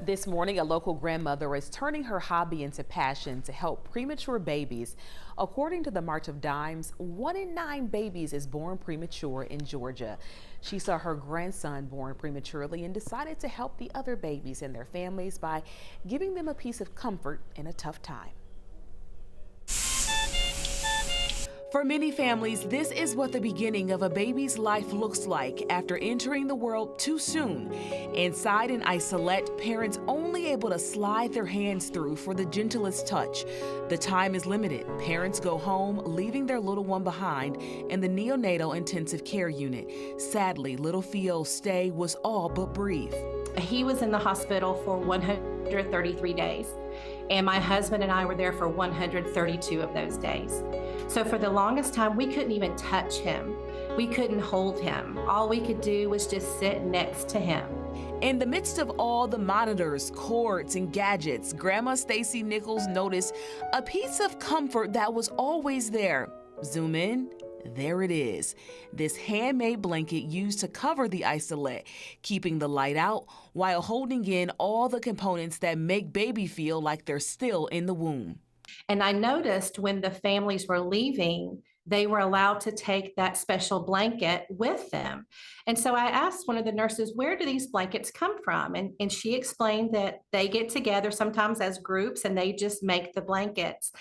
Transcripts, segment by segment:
This morning, a local grandmother is turning her hobby into passion to help premature babies. According to the March of Dimes, 1 in 9 babies is born premature in Georgia. She saw her grandson born prematurely and decided to help the other babies and their families by giving them a piece of comfort in a tough time. For many families, this is what the beginning of a baby's life looks like after entering the world too soon. Inside an isolette, parents only able to slide their hands through for the gentlest touch. The time is limited. Parents go home, leaving their little one behind in the neonatal intensive care unit. Sadly, little Theo's stay was all but brief. He was in the hospital for 133 days, and my husband and I were there for 132 of those days. So for the longest time, we couldn't even touch him. We couldn't hold him. All we could do was just sit next to him. In the midst of all the monitors, cords, and gadgets, Grandma Stacy Nichols noticed a piece of comfort that was always there. Zoom in. There it is, this handmade blanket used to cover the isolette, keeping the light out while holding in all the components that make baby feel like they're still in the womb. And I noticed when the families were leaving, they were allowed to take that special blanket with them. And so I asked one of the nurses, where do these blankets come from? And she explained that they get together sometimes as groups and they just make the blankets.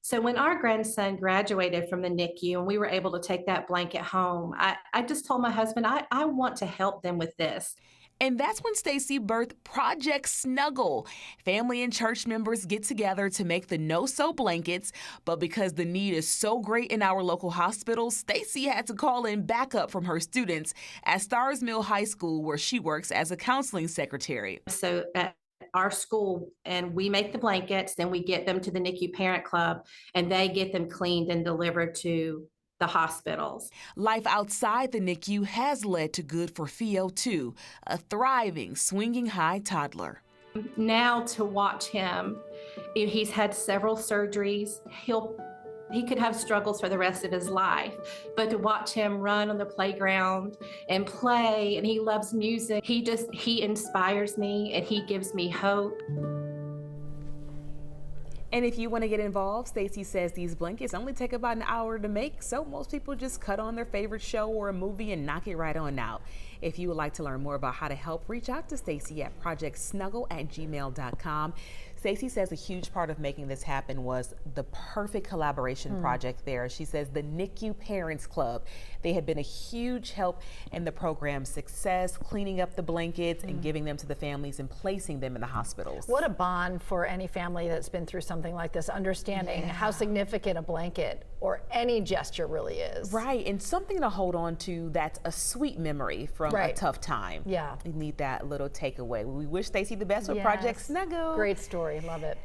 So when our grandson graduated from the NICU and we were able to take that blanket home, I just told my husband, I want to help them with this. And that's when Stacy birthed Project Snuggle. Family and church members get together to make the no-sew blankets, but because the need is so great in our local hospitals, Stacy had to call in backup from her students at Stars Mill High School, where she works as a counseling secretary. So at our school, and we make the blankets, then we get them to the NICU Parent Club, and they get them cleaned and delivered to the hospitals. Life outside the NICU has led to good for Theo, too, a thriving, swinging high toddler. Now to watch him, he's had several surgeries. He could have struggles for the rest of his life, but to watch him run on the playground and play, and he loves music, he inspires me and he gives me hope. And if you want to get involved, Stacy says these blankets only take about an hour to make, so most people just cut on their favorite show or a movie and knock it right on out. If you would like to learn more about how to help, reach out to Stacy at projectsnuggle@gmail.com. Stacy says a huge part of making this happen was the perfect collaboration project there. She says the NICU Parents Club, they have been a huge help in the program's success, cleaning up the blankets and giving them to the families and placing them in the hospitals. What a bond for any family that's been through something like this, understanding how significant a blanket or any gesture really is. Right, and something to hold on to that's a sweet memory from a tough time. Yeah. We need that little takeaway. We wish Stacy the best with Project Snuggle. Great story, love it.